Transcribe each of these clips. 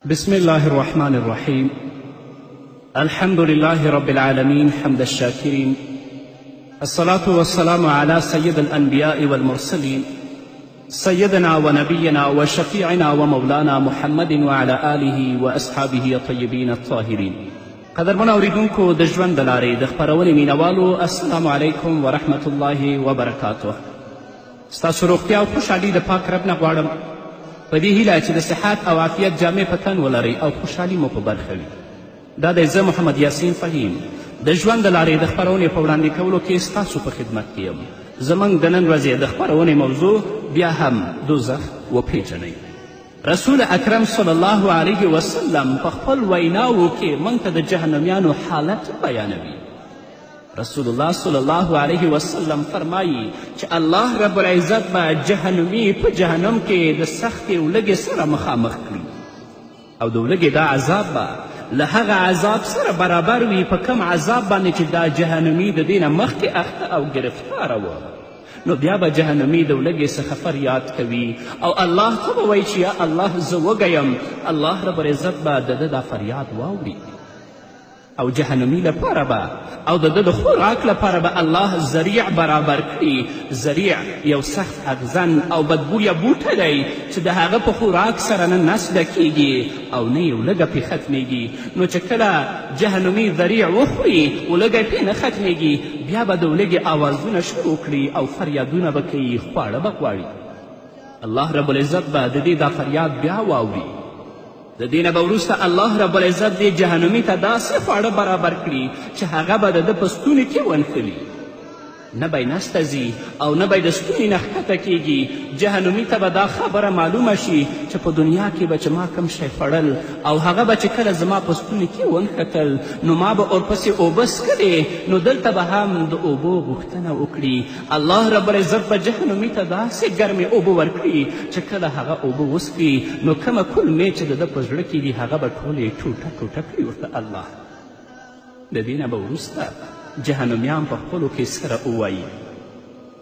بسم الله الرحمن الرحيم. الحمد لله رب العالمين حمد الشاكرين، الصلاة والسلام على سيد الأنبياء والمرسلين سيدنا ونبينا وشفيعنا ومولانا محمد وعلى آله وأصحابه الطيبين الطاهرين. قدرمن اوریدونکو د ژوند د لارې د خپرونې مینوالو، السلام علیکم ورحمة الله وبرکاته. ستاسو روغتیا او خوشحالي د پاک رب نه غواړم، په دې هیله چې د صحت او عافیت جامې په تن ولرئ او خوشحالي مو په برخه وي. دا دی زه محمد یاسین فهیم د ژوند د لارې د خپرونې په وړاندې کولو کې ستاسو په خدمت کې یم. زموږ د نن ورځې د خپرونې موضوع بیا هم دوزخ وپیژنئ. رسول اکرم صلی الله علیه وسلم په خپل ویناوو کې موږ ته د جهنمیانو حالت بیانوي. رسول الله صلی الله علیه وسلم فرمایي چې الله رب العزت به جهنمی په جهنم کې د سختې ولږې سره مخامخ کړي او د ولږې دا عذاب به له هغه عذاب سره برابر وي په کم عذاب باندې چې دا جهنمی د دې نه مخکې اخته او گرفتاره وه. نو بیا به جهنمی د ولږې څخه فریاد کوي او الله ته به وایي چې یا الله زه وږی یم. الله رب العزت به د ده دا فریاد واوري او جهنمی لپاره به او د ده د خوراک لپاره به الله ذریع برابر کړي. ذریع یو سخت اغزن او بدبویه بوټی دی چې د هغه په خوراک سره نه نس ډکیږي او نه یې ولږه پرې ختمیږي. نو چې کله جهنمی ذریع وخوري ولږه پرې نه ختمیږي، بیا به د ولږې آوازونه شروع کړي او فریادونه به کوي، خواړه به غواړي. الله رب العزت به د دې دا فریاد بیا واوري. د دې نه به وروسته الله رب العزت دې جهنمي ته داسې خواړه برابر کړي چې هغه به د ده په ستوني کې ونښلي، نه به یې نسته ځي او نه به یې د ستوني نه ښکته کیږي. جهنمي ته به دا خبره معلومه شي چې په دنیا کې به چې ما کم شی خوړل او هغه به چې کله زما په ستوني کې ونښتل نو ما به ورپسې اوبه څښلې، نو دلته به هم د اوبو غوښتنه وکړي. الله رب العزت به جهنمي ته داسې ګرمې اوبه ورکړي چې کله هغه اوبه وڅښي نو کومه کلمې چې د ده په زړه کې دي هغه به ټولې ټوټه ټوټه کړي ورته الله. د دې نه به وروسته جهنمیان په خپلو کې سره ووایي،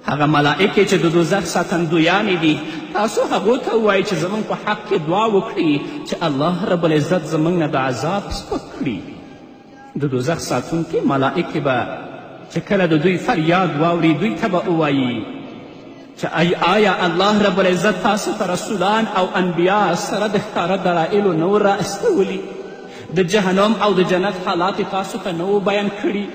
هغه ملائکې چې د دوزخ ساتندویانې دي، تاسو هغو ته ووایئ چې زموږ په حق کې دعا وکړي چې الله رب العزت زموږ نه د عذاب سپک کړي. د دوزخ ساتونکي ملائکې به چې کله د دوی فریاد واوري دوی ته به ووایي چې آیا الله رب العزت تاسو ته رسولان او انبیا سره د ښکاره دلایلو نه ور رااستولي؟ د جهنم او د جنت حالات تاسو ته نه و بیان کړي؟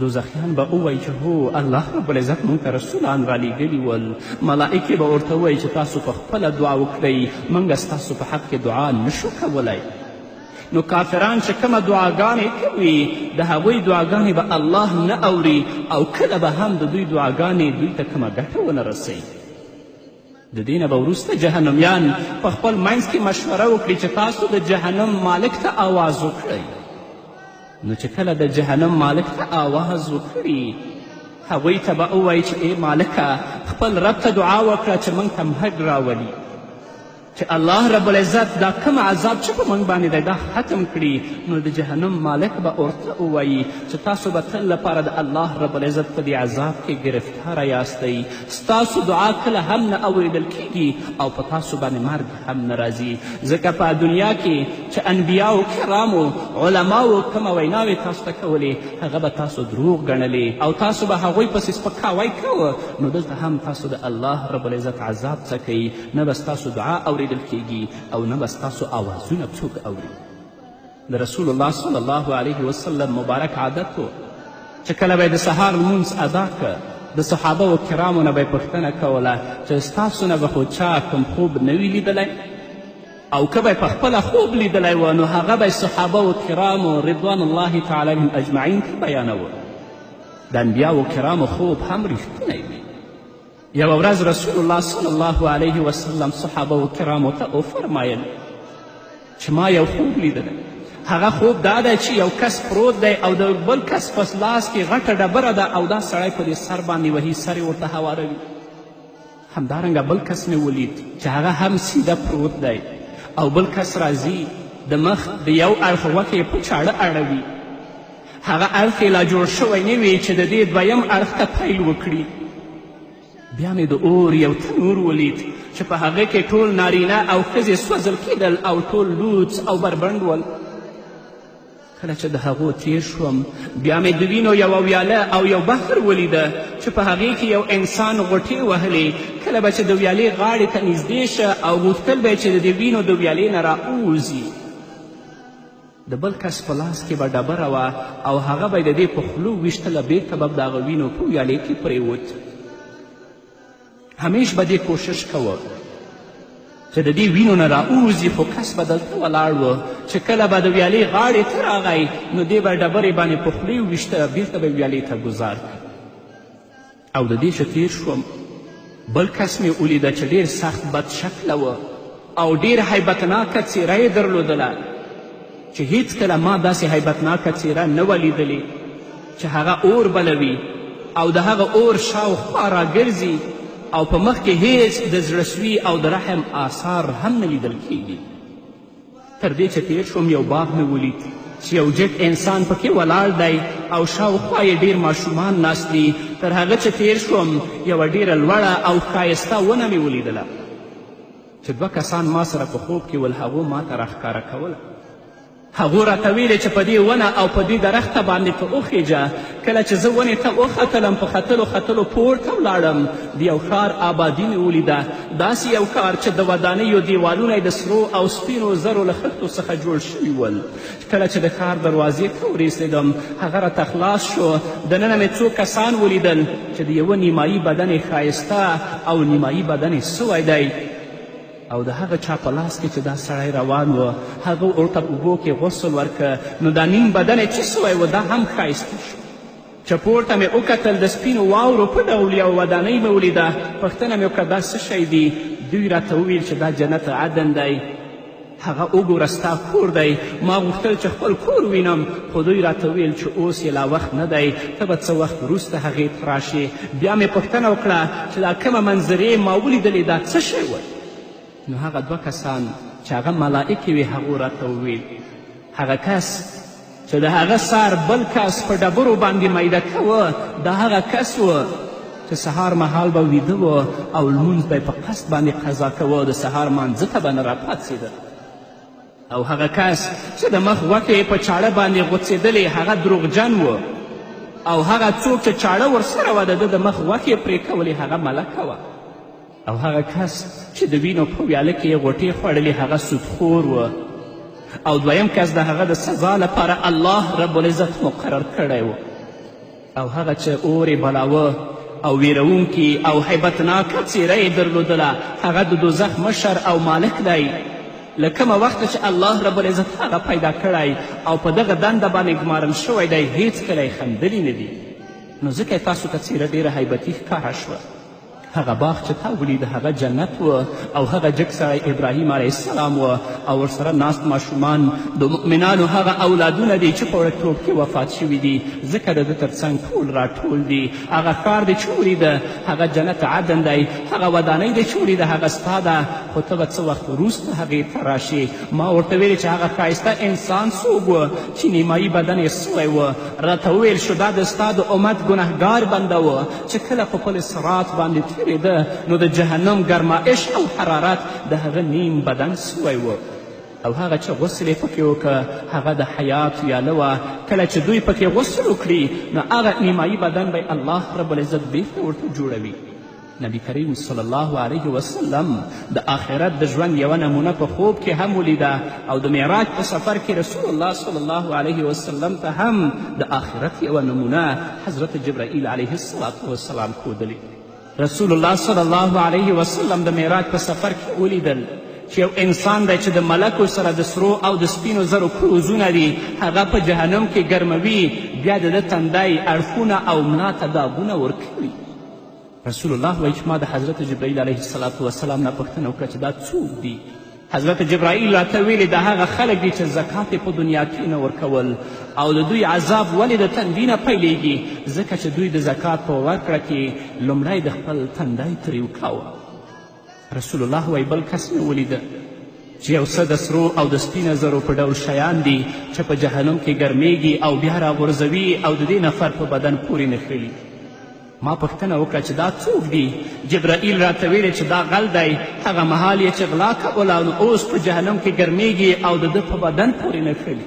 دوزخیان به ووایي چې هو الله رب العزت موږ ته رسولان رالیږلي ول. ملائکې به ورته ووایي چې تاسو په خپله دعا وکړئ، موږ ستاسو په حق کې دعا نشو کولی. نو کافران چې کومه دعاګانې کوي د هغوی دعاګانې به الله نه اوري او کله به هم د دوی دعاګانې دوی ته کومه ګټه ونه رسوي. د دې نه به وروسته جهنمیان په خپل منځ کې مشوره وکړي چې تاسو د جهنم مالک ته آواز وکړئ. نو چې کله د جهنم مالک ته آواز وکړي هغوی ته به ووایي چې ای مالکه خپل رب ته دعا وکړه چې موږ ته مرګ راولي، چې الله رب العزت دا کوم عذاب چې په موږ باندې دی دا ختم کړي. نو د جهنم مالک به ورته ووایي چې تاسو به تل لپاره د الله رب العزت په دې عذاب کې گرفتاره یاستئ، ستاسو دعا کله هم نه اوریدل کیږي او په تاسو باندې مرګ هم نه راځي. ځکه په دنیا کې چې انبیاو کرامو علماو کومه ویناوې تاسو ته کولې هغه به تاسو دروغ ګڼلې او تاسو به هغوی پسې سپکاوی کوه. نو دلته هم تاسو د الله رب العزت عذاب څکئ، نه به ستاسو دعا اوریدل کیږي او نه به ستاسو آوازونه څوک اوري. د رسول الله صلی الله علیه وسلم مبارک عادت و چې کله به یې د سهار لمونځ ادا که د صحابه و کرامو نه به یې پوښتنه کوله چې ستاسو نه به خو چا کوم خوب نه وي لیدلی او که به یې په خپله خوب لیدلی و نو هغه به صحابه و کرامو رضوان الله تعالی علیهم اجمعین ته بیانوه. د انبیاو کرامو خوب هم ریښتونی وي. یوه ورځ رسول الله صلی الله علیه وسلم صحابه و کرامو ته وفرمایل چې ما یو خوب لیدلی. هغه خوب دا دی چې یو کس پروت دی او د بل کس په لاس کې غټه ډبره ده او دا سړی په دې سر باندې وهي، سر یې ورته هواروي. همدارنګه بل کس مې ولید چې هغه هم سیده پروت دی او بل کس راځي د مخ د یو اړخ غوښې یې په چاړه اړوي، هغه اړخ یې لا جوړ شوی نه وي چې د دې دویم اړخ ته پیل وکړي. بیا مې د اور یو تنور ولید چې په هغه کې ټول نارینه او ښځې سوځل کېدل او ټول لوڅ او بربنډ ول. کله چې د هغو تیر شوم بیا مې د وینو یوه ویاله او یو بحر ولیده چې په هغې کې یو انسان غوټې وهلې. کله به چې د ویالې غاړې ته نږدې شه او غوښتل به یې چې د وینو د ویالې نه راووځي، د بل کس په لاس کې به ډبره وه او هغه به یې د دې په خولو ویشتله، بېرته به د هغه وینو په ویالې کې پرېوت. همیش به دې کوشش کوه چې د دې وینو نه راووځي، خو کس به دلته ولاړ و چې کله به د ویالې غاړې ته راغی نو دې به ډبرې باندې په خولې وویشته، بېرته به ویالې ته ګزار کړي. او د دې چې تیر شوم بل کس مې ولیده چې ډېر سخت بد شکله و او ډېر هیبتناکه څېره یې درلودله چې هیڅکله ما داسې هیبتناکه څېره نه وه لیدلې چې هغه اور بلوي او د هغه اور شاوخوا راګرځي او په مخ کې هیڅ د زړهسوي او د رحم آثار هم نه لیدل کیږي. تر دې چې تیر شوم یو باغ مې ولید چې یو جګ انسان پکې ولاړ دی او شاوخوا یې ډېر ماشومان ناست دي. تر هغه چې تیر شوم یوه ډېره لوړه او ښایسته ونه مې ولیدله چې دوه کسان ما سره په خوب کې ول، هغو ما ته راښکاره کوله. هغو راته ویلې چې په دې ونه او په دې درخته باندې ته وخیږه. کله چې زه ونې ته وختلم په ختلو پورته ولاړم د یو ښار آبادي مې ولیده، داسې یو ښار چې د ودانیو دیوالونه یې د سرو او سپینو زرو له خښتو څخه جوړ شوي ول. کله چې د ښار دروازې ته ورسېدم هغه راته خلاص شو، دننه مې څو کسان ولیدل چې د یوه نیمایي بدن یې ښایسته او نیمایي بدن یې سوی دی او د هغه چا په لاس کې چې دا سړی روان و هغه ورته په اوبو کې غسل ورکه، نو دا نیم بدن یې چې سوی و دا هم ښایسته شو. چې پورته مې وکتل د سپینو واورو په ډول یوه ودانۍ مې ولیده. پوښتنه مې وکړه دا څه شی دی؟ دوی راته وویل چې دا جنت عدن دی. هغه وګوره ستا کور دی. ما غوښتل چې خپل کور وینم خو دوی راته ویل چې اوس یې لا وخت نه دی، ته به څه وخت وروسته هغې ته راشې. بیا مې پوښتنه وکړه چې دا کومه منظرې ما ولیدلې دا څه شی و؟ نو هغه دوه کسان چې هغه ملائکې وې هغو راته وویل هغه کس چې د هغه سر بل کس په ډبرو باندې میده کوه دا هغه کس و چې سهار مهال به ویده و او لمونځ به یې په قصد باندې قضا کوه، د سهار مانځه ته به نه راپاڅېده. او هغه کس چې د مخ غوښې په چاړه باندې غوڅېدلې هغه دروغجن و، او هغه څوک چې چاړه ورسره وه د ده د مخ غوښې پرې کولې هغه ملکه وه. او هغه کس چې د وینو په ویاله کې یې غوټې خوړلې هغه سودخور و. او دویم کس د هغه د سزا لپاره الله رب العزت مقرر کړی و. او هغه چې اور یې بلاوه او ویرونکي او هیبتناکه څېره یې درلودله هغه د دوزخ مشر او مالک دی. له کومه وخته چې الله رب العزت هغه پیدا کړی او په دغه دنده باندې ګمارل شوی دی هیڅکله یې خندلي نه دي. نو ځکه یې تاسو ته څېره ډېره هیبتي ښکاره شوه. هغه باغ چې تا ولید هغه جنت و او هغه جګ سړی ابراهیم علیه السلام و او ورسره ناست ماشومان د مؤمنانو هغه اولادونه دي چې په وړکتوب کې وفات شوي دي، ځکه د ده تر څنګ ټول راټول دي. هغه ښار دی چې ولیده هغه جنت عدن دی، هغه ودانۍ دی چې ولیده هغه ستا ده، خو ته به څه وخت وروسته هغې ته راشې. ما ورته ویلې چې هغه ښایسته انسان څوک و چې نیمایي بدن یې سوی و؟ راته وویل شو دا د ستا د امت ګنهګار بنده و چې کله په پل صراط باندې نو د جهنم ګرمایش او حرارت د هغه نیم بدن سوی و. او هغه چې غسل یې پکې وکړه هغه د حیات ویاله وه. کله چې دوی پکې غسل وکړي نو هغه نیمایي بدن به الله رب العزت بیرته ورته جوړوي. نبی کریم صلی الله علیه وسلم د آخرت د ژوند یوه نمونه په خوب کې هم ولیده او د معراج په سفر کې رسول الله صلی الله علیه وسلم ته هم د آخرت یوه نمونه حضرت جبرائیل علیه السلام ښودلې. رسول الله صلی الله علیه وسلم د معراج په سفر کې ولیدل چې یو انسان دی چې د ملکو سره د سرو او د سپینو زرو کروزونه دي هغه په جهنم کې ګرموي، بیا د ده تندی اړخونه او ملا ته داغونه ورکوي. رسول الله وایي چې ما د حضرت جبرائیل علیه السلام نه پوښتنه وکړه چې دا څوک دي؟ حضرت جبرائیل راته ویلې دا هغه خلک دي چې زکات یې په دنیا کې نه ورکول او د دوی عذاب ولې د تندي نه پیلیږي؟ ځکه چې دوی د زکات په ورکړه کې لومړی د خپل تندی تریو کاوه. رسول الله وایي بل کس مې ولیده چې یو څه د سرو او د سپینه زرو په ډول شیان دي چې په جهنم کې ګرمیږي او بیا راغورځوي او د دې نفر په بدن پورې نښلي. ما پوښتنه وکړه چې دا څوک دي؟ جبرائیل راته ویلې چې دا غل دی. هغه مهال یې چې غلا کوله نو اوس په جهنم کې ګرمیږي او د ده په بدن پورې نښلي.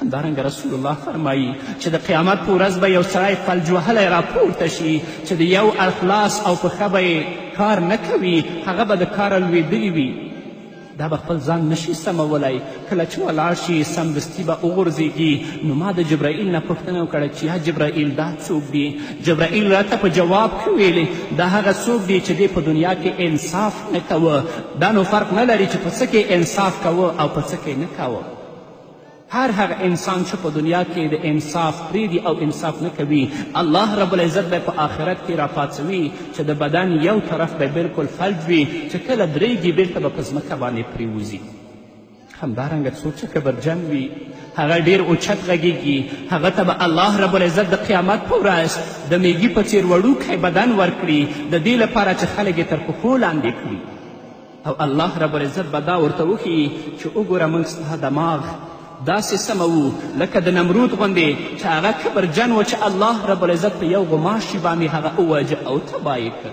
همدارنګه رسول الله فرمایي چې د قیامت په ورځ به یو سړی فلج وهلی راپورته شي چې د یو اړخ لاس او پښه به یې کار نه کوي، هغه به د کاره لوېدلي وي. دا به خپل ځان نشي سمولی. کله چې ولاړ شي سمدستي به وغورځېږي. نو ما د جبرائیل نه پوښتنه وکړه چې یا جبرائیل دا څوک دی؟ جبرائیل راته په جواب کې ویلې دا هغه څوک دی چې دی په دنیا کې انصاف نه کوه. دا نو فرق نه لري چې په څه کې انصاف کوه او په څه کې نه کوه. هر هغه انسان چې په دنیا کې د انصاف پرېږدي او انصاف نه کوي، الله رب العزت به په آخرت کې راپاڅوي چې د بدن یو طرف به بلکل فلج وي، چې کله درېږي بېرته به په ځمکه باندې پرېوځي. همدارنګه څوک چې کبرجن وي هغه ډېر اوچت غږیږي، هغه ته به الله رب العزت د قیامت په ورځ د میږي په څېر وړوکی بدن ورکړي د دې لپاره چې خلک یې تر پښو لاندې کړي. او الله رب العزت به دا ورته وښیي چې وګوره موږ ستا دماغ داسې سموو لکه د نمرود غوندې چې هغه کبرجن و چې الله رب العزت په یو غماشي باندې هغه وواجه او تباه یې کړ.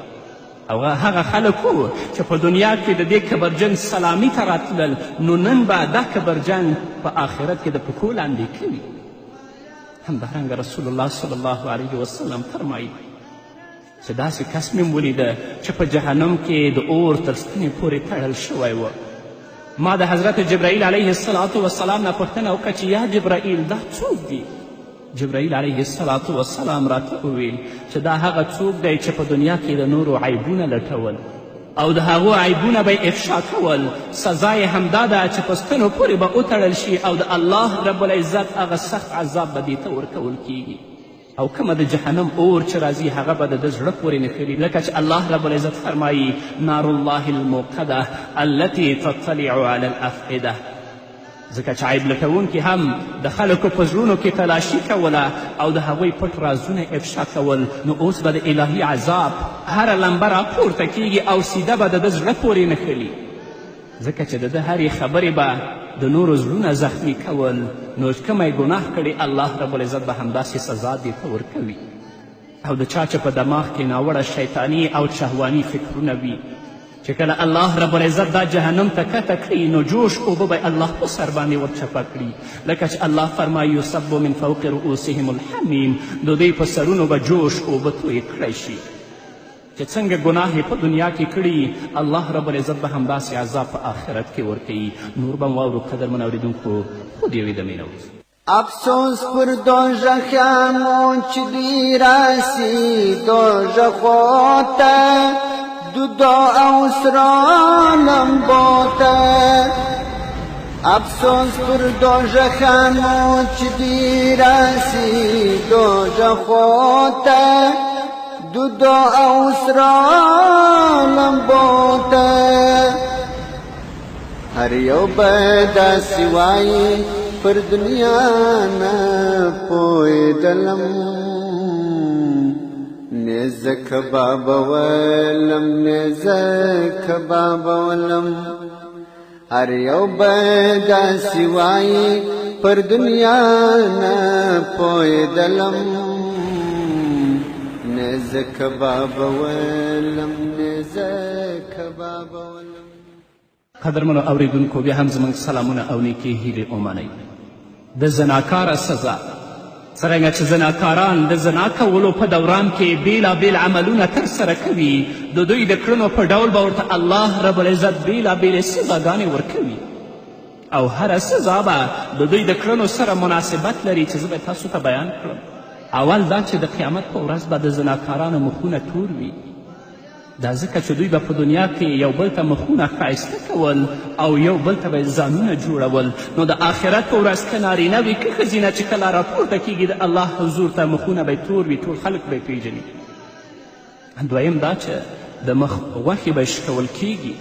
او هغه خلک وو چې په دنیا کې د دې کبرجن سلامي ته راتلل، نو نن به دا کبرجن په آخرت کې د پښو لاندې کوي. همدارنګه رسول الله صلی الله علیه وسلم فرمایي چې داسې کس مې ولیده چې په جهنم کې د اور تر ستنې پورې تړل شوی و. ما د حضرت جبرائیل علیه السلام نه پوښتنه وکړه چې یا جبرائیل دا څوک دی؟ جبرائیل علیه السلام راته وویل چې دا هغه څوک دی چې په دنیا کې د نورو عیبونه لټول او د هغو عیبونه به افشا کول. سزا یې همدا ده چې په ستنو پورې به وتړل شي او د الله رب العزت هغه سخت عذاب به دې ته ورکول کیږي. او کومه د جهنم اور چې راځي هغه به د ده زړه پورې نښلي، لکه چې الله رب العزت فرمایي نار الله الموقده التي تطلع على الافئده. ځکه چې عیب لټونکي هم د خلکو په زړونو کې تلاشي کوله او د هغوی پټ رازونه افشا کول، نو اوس به د الهي عذاب هره لمبه راپورته کیږي او سیده به د ده زړه پورې نښلي. ځکه چې د ده هرې خبرې به د نورو زړونه زخمی کول، نو کومه یې ګناه کړي الله رب العزت به همداسې سزا دې ته ورکوي. او د چا چې په دماغ کې ناوړه شیطاني او شهواني فکرونه وي، چې کله الله رب العزت دا جهنم ته کته کړي نو جوش اوبه به الله په سر باندې ورچپه کړي، لکه چې الله فرمایي یصب من فوق رؤوسهم الحمیم، د دوی په سرونو به جوش اوبه تویې کړی شي. چې څنګه ګناه یې په دنیا کې کړي الله رب العزت به همداسې عذاب په آخرت کې ورکوي. نور به واورو قدرمن اورېدونکو خود یوې دمې نه وروسته. افسوس پر دوزخیانو چې دوی راسي دوزخو ته دودو او سرو لمبو ته. افسوس پر دوزخیانو چې دوی راسي دوزخو ته دودو او سرو لمبو ته. هر یو به داسې وایي پر دنیا نه پوهېدلم، نه زه کبابولم نه زه کبابولم. هر یو به داسې وایي پر دنیا نه پوهېدلم، نه زه کبابولم نه زه کبابولم. قدرمنو اورېدونکو بیا هم زموږ سلامونه او نیکې هیلې ومنئ. د زناکاره سزا څرنګه چې زناکاران د زنا کولو په دوران کې بېلابېل عملونه ترسره کوي، د دوی د کړنو په ډول به ورته الله رب العزت بېلابېلې سزاګانې ورکوي او هره سزا به د دوی د کړنو سره مناسبت لري چې زه به تاسو ته بیان کړم. اول دا چې د قیامت په ورځ به د زناکارانو مخونه تور وي. دا ځکه چې دوی به په دنیا کې یو بل ته مخونه ښایسته کول او یو بل ته به ځانونه جوړول، نو د آخرت په ورځ که نارینه وي که ښځینه چې کله راپورته کیږي د الله حضور ته مخونه به تور وي، ټول خلک به یې پیژني. دویم دا چې د مخ غوښې به شکول کیږي،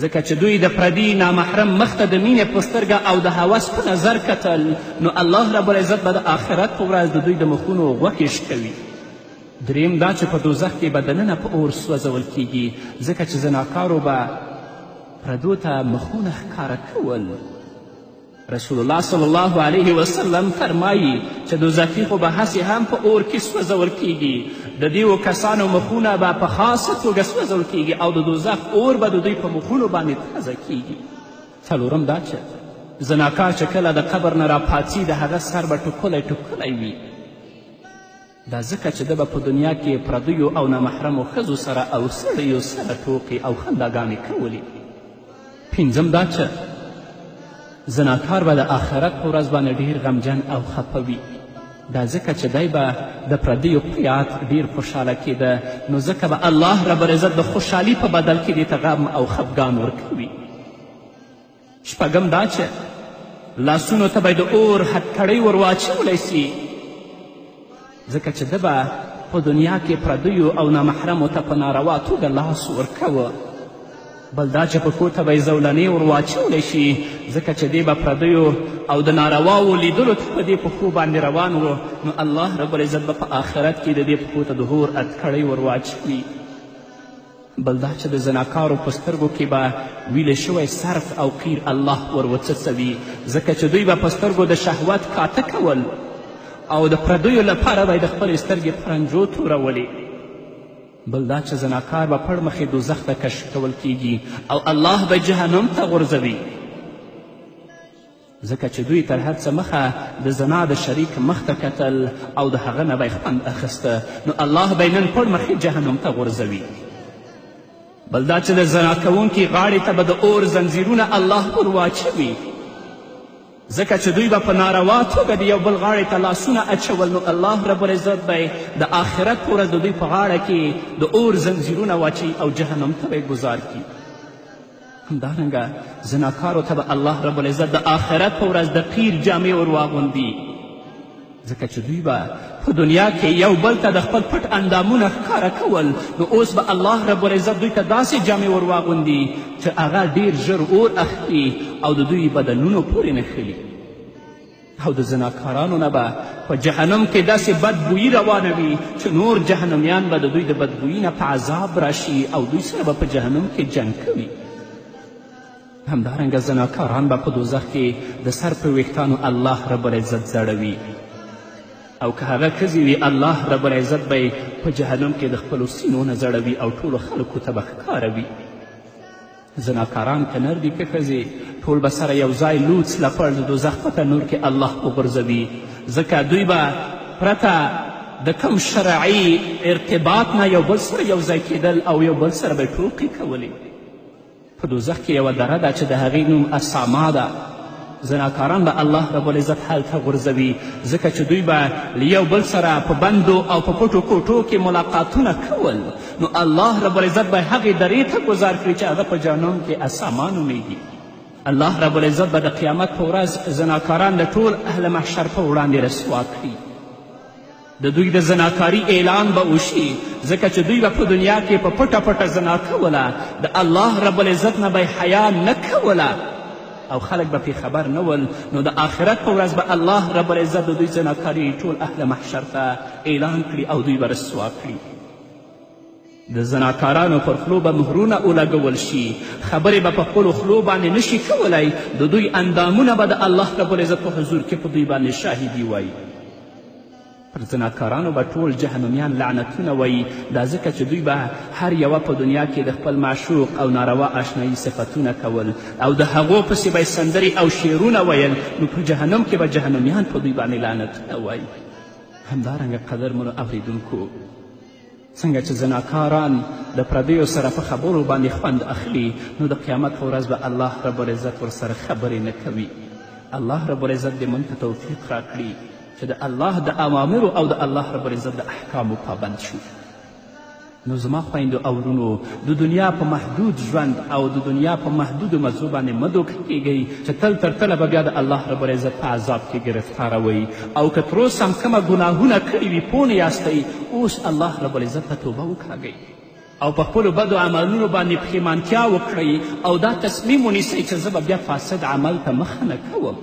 ځکه چې دوی د پردي نامحرم مخ ته د مینې په سترګه او د هوس په نظر کتل، نو الله رب العزت به د آخرت په ورځ د دوی د مخونو غوښې شکوي. دریم دا چې په دوزخ کې به دننه په اور سوځول کیږي، ځکه چې زناکارو به پردو ته مخونه ښکاره کول رسول الله صلی الله علیه وسلم فرمایي چې دوزخي خو به هسې هم په اور کې سوځول کیږي، د دېو کسانو مخونه به په خاصه توګه سوځول کیږي او د دوزخ اور به د دوی په مخونو باندې تازه کیږي. څلورم دا چې زناکار چې کله د قبر نه راپاڅي د هغه سر به ټوکلی ټوکلی وي، دا ځکه چې ده به په دنیا کې پردیو او نامحرمو ښځو سره او سړیو سره ټوکې او خنداګانې کولې. پنځم دا چې زناکار به د آخرت په ورځ باندې ډېر غمجن او خفه وي، دا ځکه چې دی به د پردیو په یاد ډېر خوشحاله کېده، نو ځکه به الله رب العزت د خوشحالي په بدل کې دې ته غم او خفګان ورکوي. شپږم دا چې لاسونو ته به د اور هتکړۍ ور واچولی سي، ځکه چې ده به په دنیا کې پردیو او نامحرمو ته په ناروا توګه لاس ورکوه. بل دا چې پښو ته به یې زولنې ور واچولی شي، ځکه چې دې به پردیو او د نارواو لیدلو ته په دې پښو باندې روان و، نو الله رب العزت به په آخرت کې د دې پښو ته د اور هتکړۍ ور واچوي. بل دا چې د زناکارو په سترګو کې به ویلې شوی صرف او قیر الله ور وڅڅوي، ځکه چې دوی به په سترګو د شهوت کاته کول او د پردیو لپاره به یې د خپلې سترګې پرنجو تورولې. بل دا چې زناکار به پړ مخې دوزخ ته کش کول کیږي او الله به جهنم ته غورځوي، ځکه چې دوی تر هر څه مخه د زنا د شریک مخ ته کتل او د هغه نه به یې خوند اخیسته، نو الله به یې نن پړ مخې جهنم ته غورځوي. بل دا چې د زنا کوونکي غاړې ته به د اور زنځیرونه الله ور واچوي، ځکه چې دوی به په ناروا توګه د یو بل غاړې ته لاسونه اچول، نو الله رب العزت به د آخرت په ورځ د دوی په غاړه کې د اور زنځیرونه واچوي او جهنم ته به یې ګذار کړي. همدارنګه زناکارو ته به الله رب العزت د آخرت په ورځ د قیر جامې ور واغوندي، ځکه چې دوی به په دنیا کې یو بل ته د خپل پټ اندامونه ښکاره کول، نو اوس به الله رب العزت دوی ته داسې جامې ور واغوندي چې هغه ډېر ژر اور اخلي او د دوی بدنونو پورې نښلي. او د زناکارانو نه به په جهنم کې داسې بدبویي روانه وي چې نور جهنمیان به د دوی د بدبویي نه په عذاب راشي او دوی سره به په جهنم کې جنګ کوي. همدارنګه زناکاران به په دوزخ کې د سر په ویښتانو الله رب العزت زړوي، او که هغه ښځې وي الله رب العزت به یې په جهنم کې د خپلو سینو نه زړوي او ټولو خلکو ته به ښکاروي. زناکاران که نر دي که ښځې ټول به سره یو ځای لوڅ لپړ د دوزخ په تنور کې الله وغورځوي، ځکه دوی به پرته د کم شرعي ارتباط نه یو بل سره یو ځای کېدل او یو بل سره به ټوقې کولې. په دوزخ کې یوه دره ده چې د هغې نوم اساما ده. زناکاران به الله رب العزت هلته غورځوي، ځکه چې دوی به له یو بل سره په بندو او په پټو کوټو کې ملاقاتونه کول، نو الله رب العزت به هغې درې ته ګذار کړي چې هغه په جهنم کې اساما نومیږي. الله رب العزت به د قیامت په ورځ زناکاران د ټول اهل محشر په وړاندې رسوا کړي. د دوی د زناکاري اعلان به وشي، ځکه چې دوی به په دنیا کې په پټه پټه زنا کوله، د الله رب العزت نه به یې حیا نه کوله او خلک به پرې خبر نه ول، نو د آخرت په ورځ به الله رب العزت د دوی زناکاري ټول اهل محشر ته اعلان کړي او دوی به رسوا کړي. د زناکارانو پر خولو به مهرونه ولګول شي، خبرې به په خپلو خولو باندې نشي کولی، د دوی اندامونه به د الله رب العزت په حضور کې په دوی باندې شاهدي وایي. پر زناکارانو به ټول جهنمیان لعنتونه وایي، دا ځکه چې دوی به هر یوه په دنیا کې د خپل معشوق او ناروا آشنایي صفتونه کول او د هغو پسې به یې سندرې او شعرونه ویل، نو په جهنم کې به جهنمیان په دوی باندې لعنتونه وایي. همدارنګه قدرمنو اورېدونکو، څنګه چې زناکاران د پردیو سره په خبرو باندې خوند اخلي، نو د قیامت په ورځ به الله رب العزت ورسره خبرې نه کوي. الله رب العزت دې موږ ته توفیق راکړي چې د الله د اوامرو او د الله رب العزت د احکامو پابند شو. نو زما خویندو او ورونو، د دنیا په محدود ژوند او د دنیا په محدودو مزو باندې مه دوکه کیږئ چې تل تر تله به بیا د الله رب العزت په عذاب کې ګرفتاروئ، او که تر اوسه هم کومه ګناهونه کړي وي پوه نه یاستئ، اوس الله رب العزت ته توبه وکاږئ او په خپلو بدو عملونو باندې پښیمانتیا وکړئ او دا تصمیم ونیسئ چې زه به بیا فاسد عمل ته مخه نه کوم.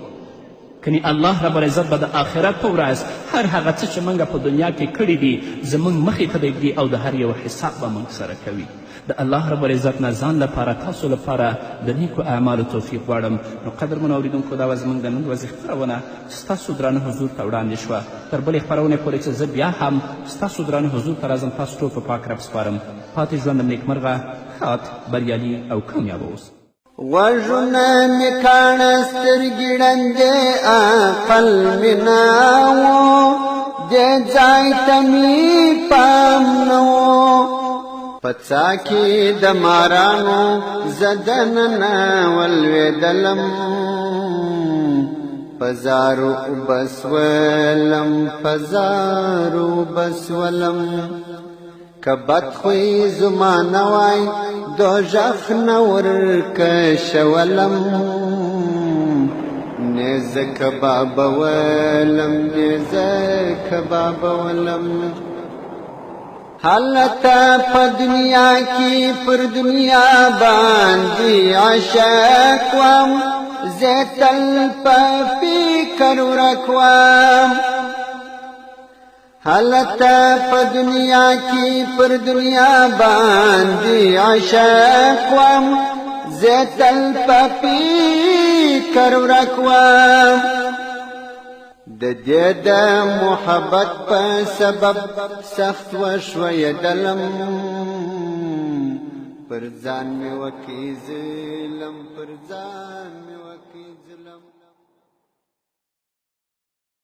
کنی الله رب العزت به د آخرت په ورځ هر هغه څه چې موږ په دنیا کې کړي دي زموږ مخې ته دی او د هر یو حساب به موږ سره کوي. د الله رب العزت نه ځان لپاره تاسو لپاره د نیکو اعمالو توفیق غواړم. نو قدرمنو اورېدونکو دا وه زموږ د نن ورځې خپرونه چې ستاسو درانه حضور ته وړاندې شوه. تر بلې خپرونې پورې چې زه بیا هم ستاسو درانه حضور ته راځم تاسو ټول په پاک رب سپارم. پاتې ژوندم نیکمرغه، ښاد، بریالي او کامیابه اوسئ. غوږونه مې کاڼه سترګې ړندې عقل مې نه و دې ځای ته مې پام نه و په څا کې د مارانو زه دننه ولوېدلم په زارو اوبه سولم په زارو اوبه سولم که بد خوی زما نه وای دوژخ نه ورکشولم نیزه کبابولم نیزه کبابولم هلته په دنیا کې پر دنیا باندې عاشق وم زه تل په فکر ورک وم هلته په دنیا کې پر دنیا باندې عاشق وم زه تل په فکر ورک وم د دې د محبت په سبب سخت وشویدلم پر ځان مې وکړي ظلم پر ځان مې وکړي ظلم